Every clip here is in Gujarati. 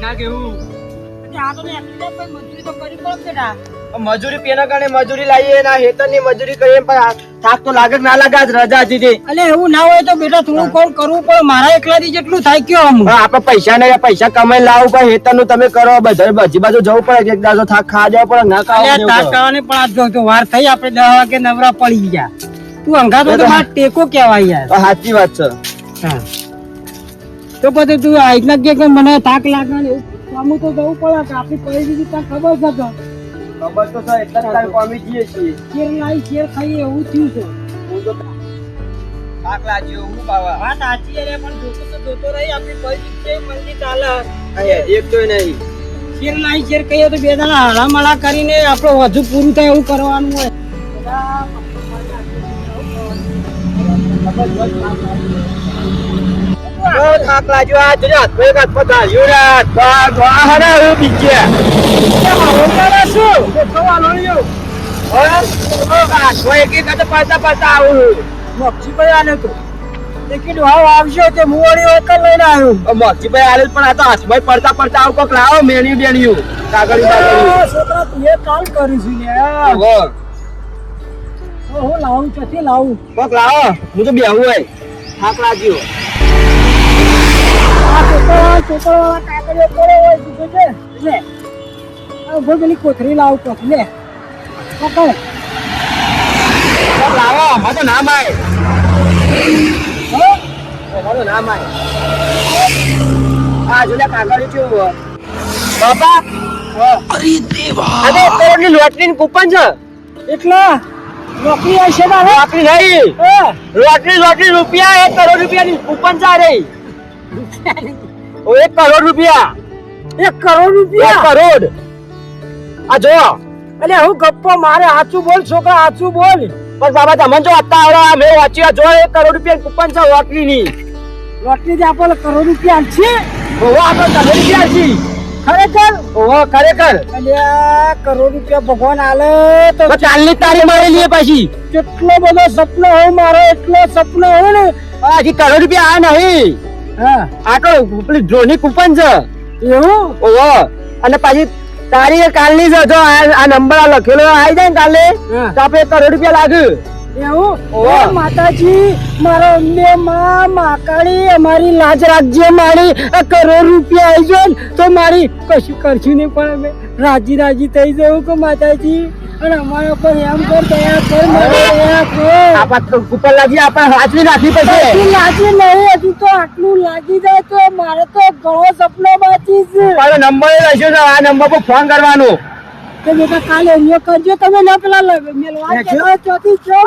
લાગે એવું આ તો મજૂરી તો કરી પડે બેટા. મજૂરી પેના કારણે મજૂરી લાવીએ ના હેતરની મજૂરી કરીએ પણ થાક તો લાગે કે ના લાગે આજ રજા હતી તે અલે એવું ના હોય તો બેટા થોડું કોણ કરવું પડે મારા એકલાથી જેટલું થાય કયો આમ આપડે પૈસા ને પૈસા કમાઈ લાવું પણ હેતરનું તમે કરો બધા બધી બાજુ જવું પડે એક દાડો થાક ખા જવો પડે ના ખાવા થાક ખાવાની પણ આજ જો વાર થઈ આપણે 10 વાગે નવરા પડી ગયા તું અંગાતો તો માર ટેકો કહેવાય યાર સાચી વાત છે હા તો પછી તું આઈના કે મને થાક લાગે ને કામ તો જવું પડે કે આપણી પરિસ્થિતિ તને ખબર છે તો ખબર તો છે એટલે તારે કોમી જઈએ છીએ શેર લાઈ શેર ખાઈએ એવું થયું છે હું તો થાક લાગ્યો હું બાવા વાત સાચી રે પણ જોતો રહી આપણી પરિસ્થિતિ મંદી ચાલે એક તો નહીં શેર લાઈ શેર ખાઈએ તો બે દાણા હળામળા કરીને આપણો વધુ પૂરું થાય એવું કરવાનું હોય થાક લાગ્યો આ જોજે હાથ પર હાથ પધાર્યો રે વાહના હું બીજે શું ખવાનો લ્યો આ કોઈ કે કદ પાતા પાતા આવું મોક્ષીભાઈ આને તો લેકિન હાવ આવજો તે મુવાડી એકલ લઈને આવ્યો મોક્ષીભાઈ આલે પણ આ તો હાથમાં પડતા પડતા આવ કોક લાવો મેણ્યું બેણ્યું કાગળી છોકરા તું એ કામ કરીશું ને હું લાવું ક્યાંથી લાવું કોક લાવો હું તો બેહું હોય થાક લાગ્યો છોકરા કાગળિયો પડે હોય તું જોજે લે આ પેલી કોથરી લાવ કોથ લે પકડ કોક લાવો માં તો નામ આય મારું નામ આય આ જોલે કાગળિયું કેવું બાપા અરે દેવા અરે કરોડની લોટરીની કૂપન છે એટલા નોકરી આવશે ના નોકરી નહીં લોટરી રૂપિયા 1 કરોડ રૂપિયાની કૂપન છે રે 1 કરોડ રૂપિયા 1 કરોડ રૂપિયા 1 કરોડ આ જો અલે હું ગપ્પો મારે સાચું બોલ છોકરા સાચું બોલ પણ બાબા તમને જો અત્યારે મેં વાંચ્યું જો 1 કરોડ રૂપિયાની કૂપન છે લોટરીની લોટરી આપણને કરોડ રૂપિયા છે ઓવા આપણે કરોડ રૂપિયા છે ખરેખર ઓવા ખરેખર અલ્યા કરોડ રૂપિયા ભગવાન આલે તો ચાલની તારી મારી લીએ પછી કેટલો બધો સપનો હોય મારો એટલો સપનો હોય ને હજી કરોડ રૂપિયા આ નહીં હા આ તો પેલી ડ્રોની કૂપન છે એવું ઓવા અને પછી તારીખ કાલની છે જો આ નંબર આ લખેલો આવી જાય ને કાલે તો આપણે 1 કરોડ રૂપિયા લાગે એવું ઓ માતાજી મારો અંબે માં માકાળી અમારી લાજ રાખજે મારી 1 કરોડ રૂપિયા આવી જાય તો મારી કશું કરશું નહીં પણ અમે રાજી થઈ જવું કે માતાજી અને અમારા પર એમ કર દયા કર દયા કર આપા કૂપન લાગી આપણે હાજરી રાખી પછી લાગી નહીં હજુ તો આટલું લાગી જાય તો મારે તો ઘણો સપનો બાકી છે મારો નંબર લખ્યો છે આ નંબર પર ફોન કરવાનો કે બેટા કાલે રિયો કરજો તમે ન પેલા મેલવા કે ચોથી છો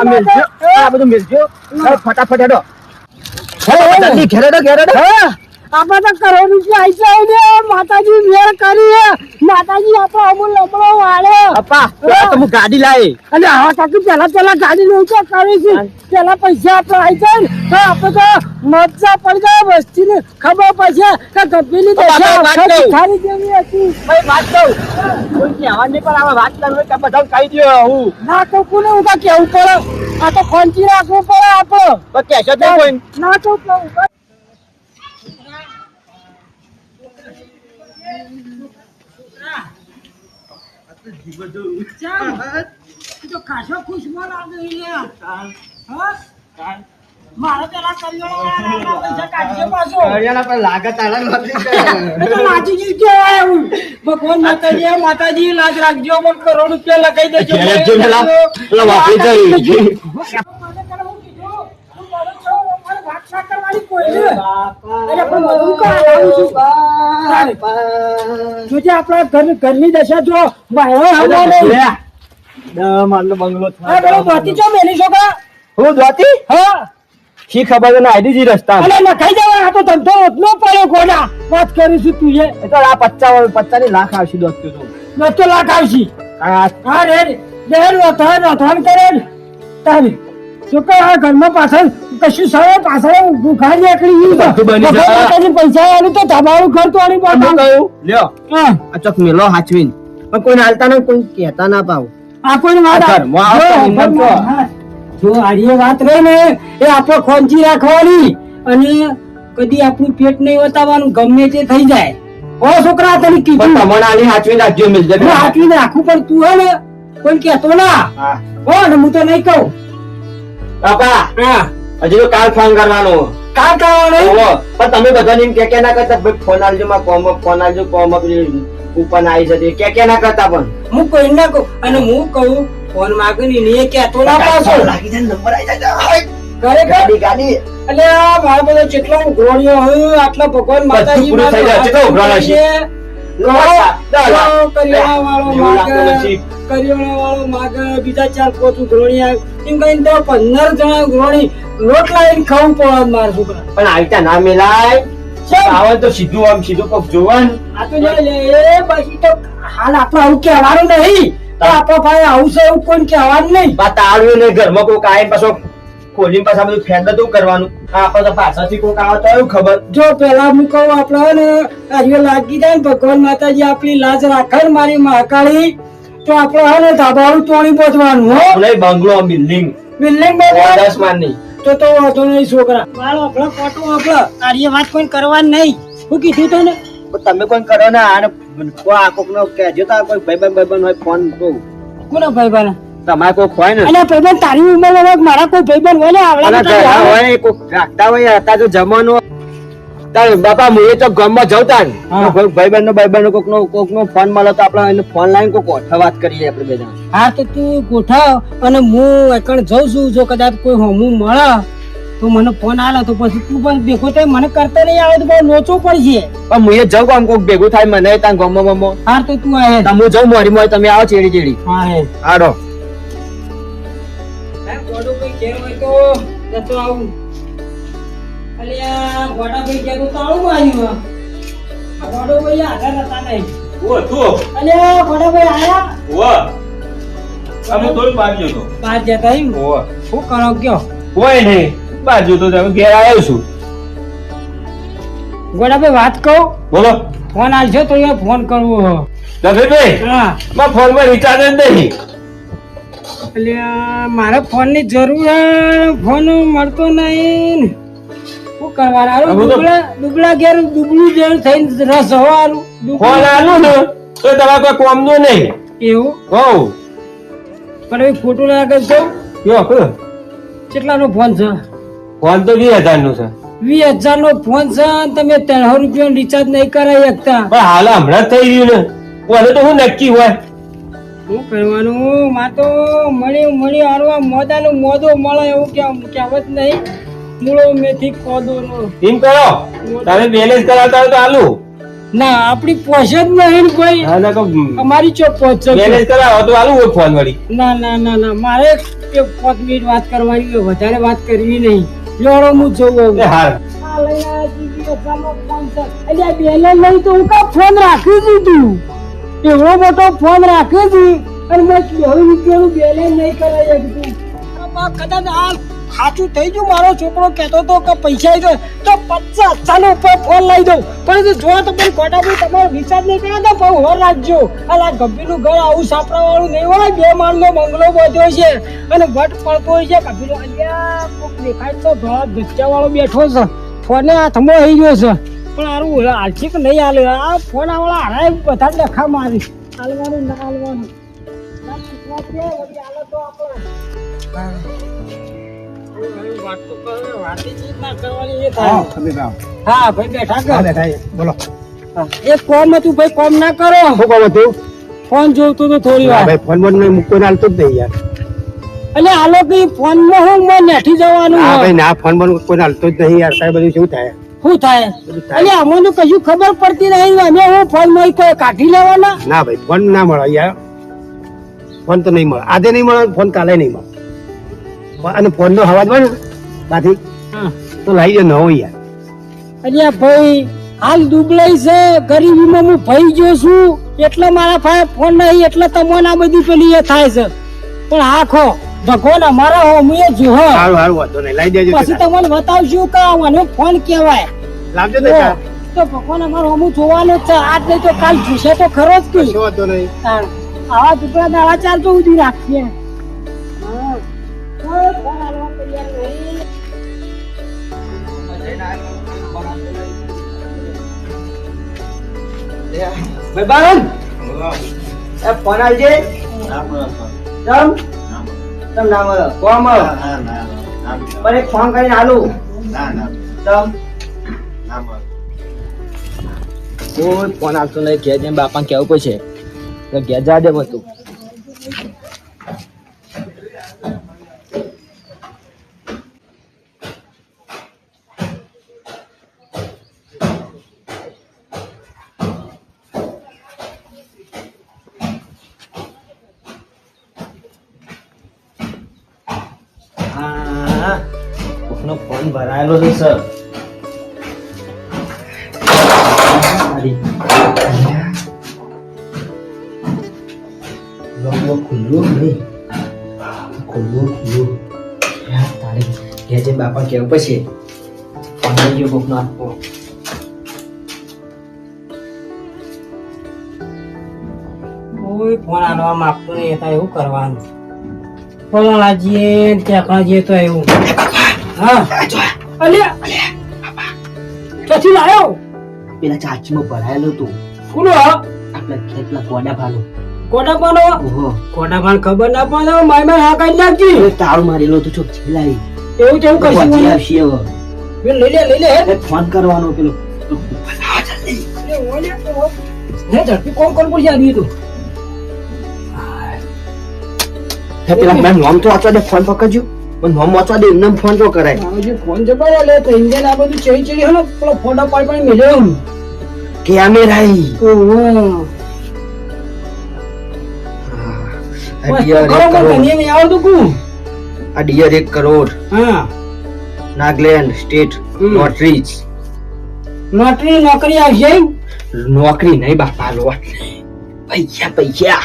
આ બધું મેલજો ફટાફટ હેડો જલ્દી ઘેરેડો આપા તો કરોડ રૂપિયા આઈ જાય ને માતાજી મેર કરી માતાજી આપા અમુલ લમડો વાળે અપા તો હું ગાડી લાવી અને આ કાકી પેલા ગાડી નો ઉચો કરી છે પેલા પૈસા આપણે આઈ જાય ને તો આપણે તો મજા પડી જાય વસ્તી ને ખબર પડશે કે ગબ્બીની દશા ખાલી જેવી હતી ભાઈ વાત કહું કોઈ કહેવા નહીં પણ આમાં વાત કરવી કે બધા કહી દો હું ના તો કોને ઉભા કેવું પડે આ તો ખોંચી રાખવું પડે આપણો કહેશો તો કોઈ ના તો ખાસો ખુશબો લાગે મારે પેલા કરિયાણા પૈસા કાઢશે પાછો ભગવાન માતાજી લાજ રાખજો મને કરોડ રૂપિયા લગાઈ દેજો આપણા ઘરની દશા જો બંગલો મેલી છોકરા હું ધોતી હા શી ખબર ને આઈડી રસ્તા અલે નખાઈ જવા આ તો ધંધો ઓટલો પડ્યો કોના વાત કરીશું તું એ તો આ 50 લાખ આવશે દોસ્તો તો લાખ આવશે હા રે દેર વથાણ કરે તારી છોકરા આ ઘરમાં પાછળ કશું સવારે પાછળ ભૂખા નીકળી પૈસા આલું તો ધબાળું ઘર તોડી કહ્યું લ્યો આ ચોક મેલો હાચવીન પણ કોઈ હાલતા નહીં કોઈ કહેતા ના પાવ આ કોઈ જો આડી વાત રહી ને એ આપણે ખોંચી રાખવાની અને કદી આપણું પેટ નહીં વતાવવાનું ગમે તે થઈ જાય ઓ છોકરા તને પણ કીધું તમને આની હાચવી રાખજો મિલજે હું હાથવીને રાખું પણ તું હે ને કોઈ કહેતો ના હા હો ને હું તો નહીં કહું બાપા હા હજી તો કાલ ફોન કરવાનો કાલ કરવાનું ઓહો, પણ તમે બધાને એમ કે ના કરતા ભાઈ ફોન આલજો માં કોમ ફોન આલજો કોમ ઉપર આવી છે કે ના કરતા પણ હું કોઈ ના કહું અને હું કહું ફોન માંગુ ને એ કહેતો ના પાછો લાગી જાય નંબર આવી જાય ખરેખર ગાડી ગાડી એટલે આ મારા બધો જેટલો ઉઘરોણીઓ હોય આટલા ભગવાન માતાજી પૂરું થઈ જાય. કેટલો ઉઘરાણો છે? કરિયાણા વાળો માગે બીજા 4-5 ઉઘરોણી આવે એમ કહીને તો 15 જણા ઉઘરોણી લોટ લાવીને ખાવું પડે મારા છોકરા પણ આઈતા ના મેલાય ચમ? આવે તો સીધું આમ સીધું કોક જોવાન આ તો જો લે એ પછી તો હાલ આપણે આવું કહેવાનું નહીં તો આપણા ભાઈ આવું છે એવું કોઈ કહેવાનું નહીં બા તાળ્યું ને ઘરમાં કોક આવે પાછો ખોલીને પાછા બધું ફેંદ તો કરવાનું આપણે તો પાછળથી કોક આવે તો એવું ખબર જો પેલા હું કહું આપણે ને કાર્યો લાગી જાય ને ભગવાન માતાજી આપણી લાજ રાખે ને મારી મહાકાળી તો આપણે હે ને ધાબાળું તોડી પહોંચવાનું હો નહીં બંગલો બિલ્ડિંગ બિલ્ડિંગ 10 માળની તો વાંધો નહીં છોકરા મારો આપણો ખોટો આપણો કાર્ય વાત કોઈ કરવાની નહીં શું કીધું તને પણ તમે કોઈ કરો ને આને આ કોક નો કહેજો તો કોઈ ભાઈબંધ હોય ફોન તો કોનો ભાઈબંધ તમારે કોક હોય ને અને ભાઈબંધ તારી ઉંમર મારા કોઈ ભાઈબંધ હોય ને આવડા મોટા હોય કોક રાખતા હોય હતા તો જમવાનો તાર બાપા હું તો ગામમાં જઉં તાર ભાઈબંધ કોક નો ફોન મળે તો આપણે એને ફોન લાઈન કોક વાત કરીએ આપણે બે જણા હા તો તું ગોઠવ અને હું એકણ જઉં છું જો કદાચ કોઈ હમું મળે તો મને ફોન આલે તો પછી તું પણ દેખો તો મને કરતા નહીં આવે તો બહુ લોચો પડશે પણ હું એ જાઉં આમ કોક ભેગું થાય મને ત્યાં ગામમાં હા તો તું આય હું જાઉં મોરી મોરી તમે આવો ચેડી ચેડી હા હે આડો ગોડો કોઈ ઘેર હોય તો જતો આવું અલ્યા ગોડા ભાઈ ઘેર તો આવું આવ્યું આ ગોડો ભાઈ આગળ હતા નહીં ઓ તું અલ્યા ગોડા ભાઈ આયા ઓ અમે તોય બાજુ તો બહાર જતા એમ ઓ શું કરો કયો કોઈ નહીં બાજુ તો તમે ઘેર આવ્યો છું ગોડા ભાઈ વાત કહું બોલો ફોન આવશે તો એ ફોન કરવો દફેભાઈ હા મારા ફોનમાં રિચાર્જ જ નહીં અલ્યા મારે ફોન ની જરૂર હે ફોન મળતો નહીં શું કરવાનું હવે તો- દુબળા ઘેર દુબળું જેવું થઈને રસ હવાનું ફોન આલું ને તો તમારે કોઈ કોમનું નહીં એવું હોવ પણ હવે ખોટું લાગે તો યો કેટલાનો ફોન છે ફોન તો 20,000 નું છે 20,000 નો ફોન છે અને તમે 300 રૂપિયા રિચાર્જ નહીં કરાવી શકતા પણ હાલ હમણાં જ થઈ ગયું ને ઓને તો શું નક્કી હોય શું કરવાનું માં તો મળી હારવા મોદાનું મોદો મળે એવું કહેવત નહીં મૂળો મેથી કોદો નો એમ કરો તમે બેલેન્સ કરાવતા હોય તો આલું ના આપણી પોષ જ નહીં કોઈ હા ના તો અમારી ચોક પહોંચ બેલેન્સ કરાવો તો આલું હોય ફોન વળી ના ના ના ના મારે 5 મિનિટ વાત કરવાની હોય, વધારે વાત કરવી નહીં જોડો હું જોઉં એ હાલ આ લઈ આ જીબી અસાનો ફોન છે એટલે આ બેલે નહીં તો હું કા ફોન રાખી દીધું એવો મોટો ફોન રાખી દી અને મેં 20 રૂપિયાનું બેલે નહીં કરાવી શકતું કદાચ આ સાચું થઈ ગયું મારો છોકરો કહેતો હતો કે પૈસા આવી તો 50,000 ઉપર ફોન લઈ દઉં પણ જો તો પણ ગોડાભાઈ તમારો રિચાર્જ નહીં કરે તો બહુ હોર રાખજો આ ગભીનું ઘર આવું સાપરા વાળું નહીં હોય 2 માળનો બંગલો બધો છે અને વટ પડતો હોય છે ગભીનો અલ્યા કોક દેખાય તો ધોળા ધચ્ચા વાળો બેઠો છે ફોને હાથમાં આવી ગયો છે પણ આરું હાલશે કે નહીં હાલે આ ફોન વાળા હારાય બધા જ ડખા મારી હાલવાનું ના હાલવાનું ના પૂછવા છે વળી હાલે તો આપણે વાત તો કરે વાતી ચીજ ના કરવાની એ થાય હા ભાઈ બેઠા કર બોલો એક કોમ હતું ભાઈ કોમ ના કરો શું કહો તું ફોન જોતો તો થોડી વાર ભાઈ ફોન બોન મૂકો ને હાલતો જ નહીં યાર એટલે હાલો કે ફોન માં હું મેં નેઠી જવાનું હા હોય. ભાઈ ના ફોન બોન કોઈ હાલતો જ નહીં યાર સાહેબ બધું શું થાય શું થાય બધું થાય. એટલે અમને કશું ખબર પડતી નહીં અમે હું ફોન માં કોઈ કાઢી લેવાના ના ભાઈ ફોન ના મળે યાર ફોન તો નહીં મળે આજે નહીં મળે ફોન કાલે નહીં મળે અને ફોન નો અવાજ હોય ને બાથી હા. તો લાવી દે નવો યાર એટલે ભાઈ હાલ દુબળાઈ છે ગરીબીમાં હું ભઈ ગયો છું એટલે મારા પાસે ફોન નહીં એટલે તમને આ બધી પેલી એ થાય છે પણ આખો ભગવાન અમારા હો હું એ જો સારું સારું વાંધો નહીં લાવી દેજો પછી તમને બતાવશું કે મને ફોન કહેવાય લાવજો ને ચા. તો ભગવાન અમારો હમું જોવાનું જ છે આજ નહીં તો કાલ જોશે તો ખરો જ કે કશો વાંધો નહીં આવા ટુકડા દાડા ચાર તો ઉધી રાખીએ હા. કોઈ ફોન આલવા તૈયાર નહીં. ભાઈબંધ એ ફોન આલજે તમ ના મળે કોમ પણ એક ફોન કરીને આલું તમ કોઈ ફોન આવતો નહીં ઘેર જઈને બાપા કેવું પડશે તો ઘેર જા દે બધું કોકનો ફોન ભરાયેલો છે સર ખુલ્લું નહીં ખુલ્લું તારે ઘેર જઈને બાપા કેવું પછી ફોન આવી ગયો કોકનો આપવો કોઈ ફોન આલવા માંગતો નહીં હતા એવું કરવાનું ફોન લાજીએ ત્યાં જઈએ તો એવું હા અલ્યા ક્યાંથી લાયો પેલા ચાચીમાં ભરાયેલું હતું કોનો આપણા ખેતના કોડાભાનું કોટાપાનો ઓહો કોટાપાન ખબર ના પડે માય માય હા કાઢી નાખજી એ તાળું મારેલો તો ચોક છેલાઈ એવું તેવું કરશું પછી મને આવશે હવે લઈ લે એ ફોન કરવાનો પેલો હે ઝડપી કોણ કોણ પડશે આવી તું હે પેલા મેં નોમ તો વાંચવા દે ફોન પકડજો પણ નોમ વાંચવા દે એમને ફોન તો કરાય જે ફોન જપાયા લે તો ઇન્ડિયન આ બધું ચડી ચડી હલો પેલો ફોટો પાડી મેલ્યો કેમેરા ઓહો ડિયર 1 કરોડ નહીં આવતું કુ આ ડિયર 1 કરોડ હા નાગલેન્ડ સ્ટેટ લોટરીજ નોકરી આવશે નોકરી નહીં બાપા લોટરી પૈસા પૈસા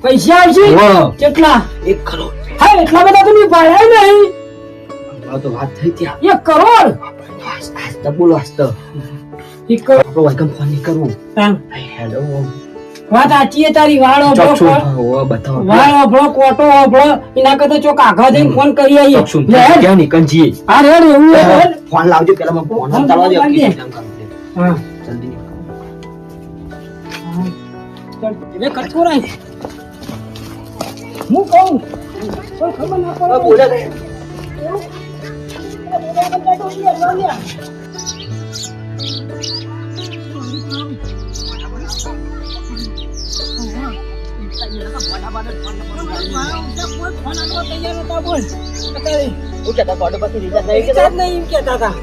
પૈસા આવશે વાહ. કેટલા 1 કરોડ હા એટલા બધા તો નહીં પાડ્યા નહીં આ તો વાત થઈ ત્યાં 1 કરોડ આસ્તા બોલો આસ્તા 1 કરોડ આપણો વાયકમ ફોન નહીં કરવું તાન હેલો વાત સાચી છે તારી વાળો ચોકસુ બતાવો વાળો અભળો કોટો અભળો એના કરતા ચોક આઘા જઈને ફોન કરી આવીએ ચોકસુ લે હેડ. ક્યાં નીકળજી હા રેડ એવું હે હેડ. ફોન લાવજો પેલા મને ફોન ફોન ચાલવા દે લાવજે. હા જલ્દી ચાલ હવે કરતો રાય હું કહું કોઈ ખબર ના પડે બોલે રે હું કહેતા કોડ પછી રિચાર્જ નહીં કે રિચાર્જ નહીં એમ કહેતા હતા.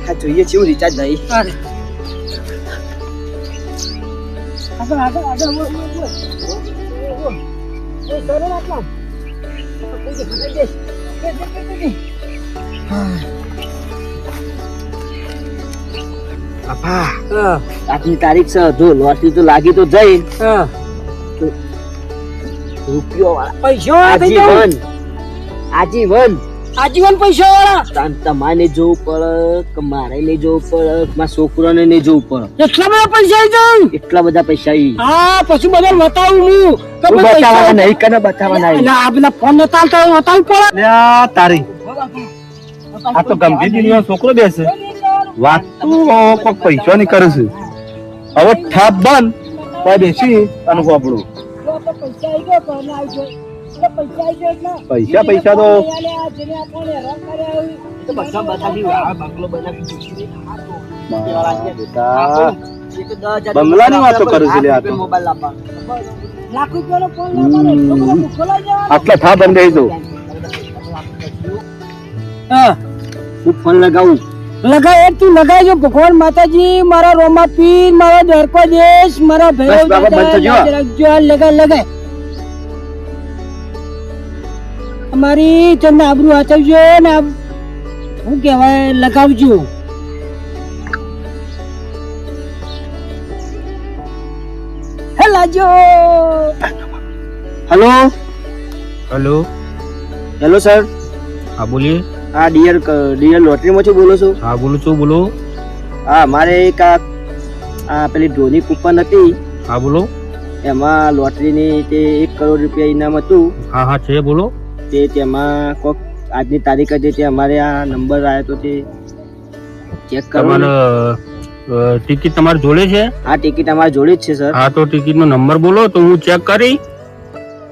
હા જોઈએ છે રિચાર્જ નહીં અરે. આગળ આગળ આગળ બોલ બોલ બોલ. બોલ. એ સરળ આટલા. કોઈ દે, કોઈ દે. દે. બાપા હા આજની તારીખ છે જો લોટરી તો લાગી તો જઈ હા રૂપિયો વાળા પૈસા થઈ જાય આજીવન આજીવન પૈસા વાળા તમારે જોવું પડે કે મારે નહીં જોવું પડે કે મારા છોકરાને નહીં જોવું પડે એટલા બધા પૈસા આવી જાય એટલા બધા પૈસા ઈ. હા પછી બધા બતાવું હું કે તું ભાઈ બતાવવાના પૈસા નહીં કને બતાવવાના ઈ. ના આ પેલા ફોન નતા આવતા હોય બતાવવું પડે તારી આ તો ગંભીરજી નો છોકરો બેસે વાત તો કોક પૈસા ની કરે છે હવે ઠાપ બંધ તો બેસી અને આપણું પૈસા આવી ગયો પણ આવી ગયો પૈસા આવી ગયો એટલે પૈસા તો તો બધા બતાવી આ બંગલો બનાવી બેટા બંગલાની વાતો કરે છે લે આ તો. મોબાઈલ લાવવાનો લાખ રૂપિયાનો ફોન લેવાનો એટલો બધો ભૂખો લઈ જવાનો આટલા ઠાપ બંધ ગઈ તો હા હું ફોન લગાવું લગાય તું લગાઈજો ભગવાન માતાજી મારા રોમા પીર મારા દ્વારકા દેશ મારા બસ બાબા, બંધ થજો. રાખજો લગાય લગાય અમારી તમને આબરૂ વાંચવજો ને શું કહેવાય લગાવજો હે લાજો હેલો હેલો હેલો સર હા બોલીએ આ ડિયર લોટરી માંથી બોલો છો હા બોલું છું બોલો હા મારે એક આ પેલી ડ્રોની કૂપન હતી હા બોલો એમાં લોટરીની તે 1 કરોડ રૂપિયા ઇનામ હતું હા હા છે બોલો તે તેમાં કોક આજની તારીખ હતી તે અમારે આ નંબર આવ્યો તો તે ચેક કરો તમારે ટિકિટ તમારી જોડે છે? આ ટિકિટ અમારી જોડે જ છે સર. હા તો ટિકિટ નો નંબર બોલો તો હું ચેક કરી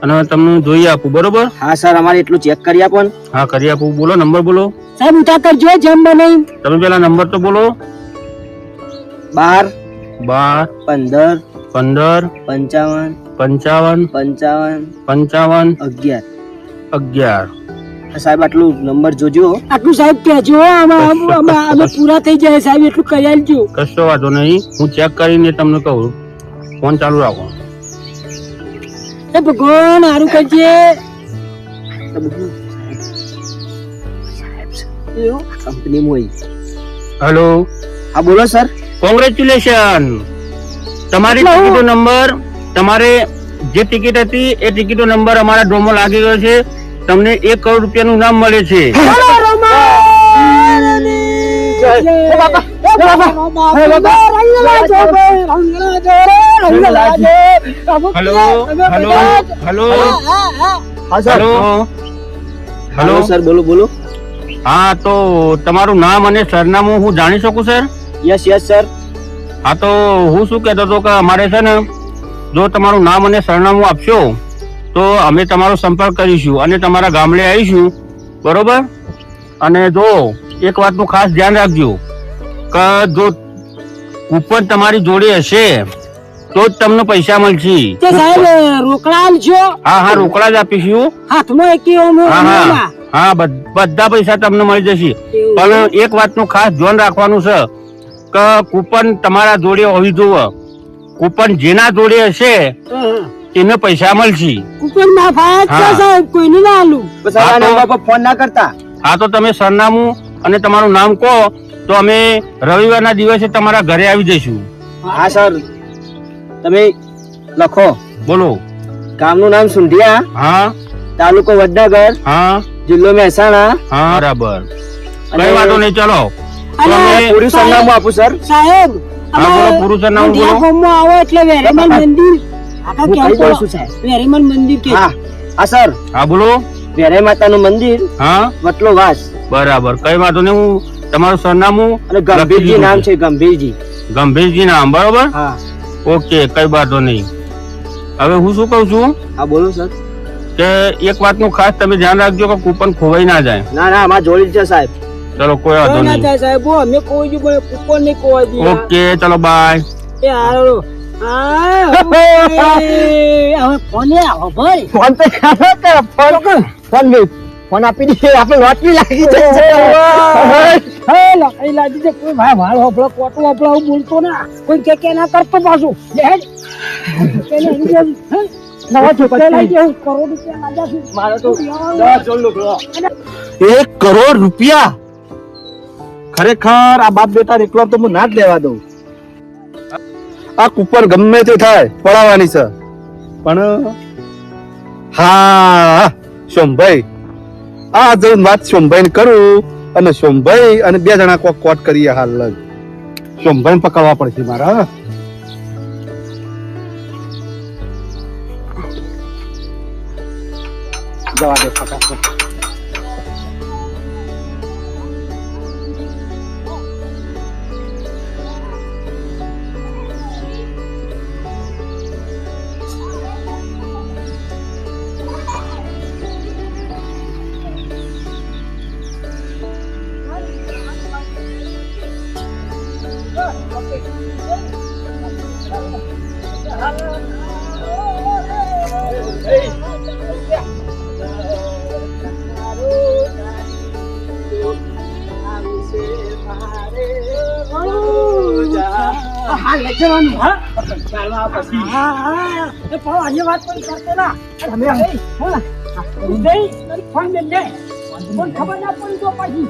અને તમને જોઈ આપું, બરોબર? હા સર, અમારે એટલું ચેક કરી આપો ને. હા કરી આપું. બોલો નંબર બોલો. સાહેબ ઉઠા કરજો જેમ બને. તમે પેલા નંબર તો બોલો. 12 12 15 15 55 55 55 55 11. 11. સાહેબ આટલું નંબર જોજો. આટલું સાહેબ કહેજો, અમે પૂરા થઈ જાય સાહેબ, એટલું કરી આલજો. કશો વાંધો નહીં, હું ચેક કરીને તમને કહું. ફોન ચાલુ રાખો. એ ભગવાન હારું કરજે. કંપનીમાં હોય. હેલો. હા બોલો સર. કોંગ્રેચ્યુલેશન, તમારી ટિકિટનો નંબર, તમારે જે ટિકિટ હતી એ ટિકિટનો નંબર અમારા ડ્રોમાં લાગી ગયો છે. તમને 1 કરોડ રૂપિયાનું નામ મળે છે. હેલો. હા સર. હેલો. હેલો સર, બોલો બોલો. હા તો તમારું નામ અને સરનામું હું જાણી શકું સર? Yes sir. હા તો હું શું કહેતો હતો કે અમારે છે ને, જો તમારું નામ અને સરનામું આપશો તો અમે તમારો સંપર્ક કરીશું અને તમારા ગામડે આવીશું, બરોબર? અને જો એક વાતનું ખાસ ધ્યાન રાખજો કે જો કૂપન તમારી જોડે હશે તો જ તમને પૈસા મળશે. તે સાહેબ રોકડા આલજો. હા રોકડા જ આપીશું. હાથમાં એકી ઓમો હા બધા પૈસા તમને મળી જશે. પણ એક વાતનું ખાસ ધ્યાન રાખવાનું છે કે કૂપન તમારા જોડે હોવી જોઈએ. કૂપન જેના જોડે હશે એને પૈસા મળશે. કૂપન માં ફાયદ છે સાહેબ, કોઈને ના આલું. સાહેબ આ નંબર પર ફોન ના કરતા. હા તો તમે સરનામું અને તમારું નામ કહો તો અમે રવિવારના દિવસે તમારા ઘરે આવી જઈશું. હા સર, તમે લખો. બોલો. ગામનું નામ સુંઢિયા, હા. તાલુકો વડનગર, હા. જિલ્લો મહેસાણા. હા બરાબર, કઈ વાંધો નહીં. ચલો તો અને અમે પૂરું સરનામું આપું સર. સાહેબ હા બોલો, પૂરું સરનામું બોલો. ગામમાં આવો એટલે વેરેમલ મંદિર આખા હું કઈ કેમ્પો બોલું છું સાહેબ? વેરેમલ મંદિર કે હા હા સર, હા બોલો. વેરાઈ માતાનું મંદિર, હા વટલો વાસ. બરાબર, કઈ વાંધો નહીં. હું તમારું સરનામું અને ગંભીરજી નામ છે, ગંભીરજી. ગંભીરજી નામ, બરોબર? હા ઓકે, કઈ વાંધો નહીં. હવે હું શું કહું છું હા બોલો સર. કે એક વાતનું ખાસ તમે ધ્યાન રાખજો કે કૂપન ખોવાઈ ના જાય. ના ના, અમારા જોડી જ છે સાહેબ. ચલો કોઈ વાંધો ના નહીં. થાય સાહેબ, અમે કોઈ જ બોલે કૂપન નહીં કોઈ દી. ઓકે ચલો બાય. એ હારો હવે ફોને આવો ભાઈ. ફોન પે ફોન ફોન આપી દે, આપણે લોટરી લાગી જાય. હે લકડી લાગી છે, કોઈ ભાઈ વાળ હોપળો કોટો હોપળો આવું બોલતો ના, કોઈ કે ના કરતો પાછું હેડ એને એની જેમ, હે? નવા છોકરા લાગી હું કરોડ રૂપિયા લાગ્યા છે મારે તો 10 જોડ લો. 1 કરોડ રૂપિયા? ખરેખર આ બાપ બેટા એકલો તો હું ના જ લેવા દઉં. આ કૂપન ગમે તે થાય પડાવવાની છે. પણ હા સોમભાઈ, આ જઈને વાત સોમભાઈ ને કરું અને સોમભાઈ અને 2 જણા કોટ કરીએ. હાલ જ સોમભાઈ પકડવા પડશે મારા. જવા દે ફટાફટ. હા લઈ જવાનું. હા ચાલવા પછી. હા એ પણ આજે વાત પણ કરતે ના અમે હા દે ફોન દે ફોન ખબર ના પડી તો પછી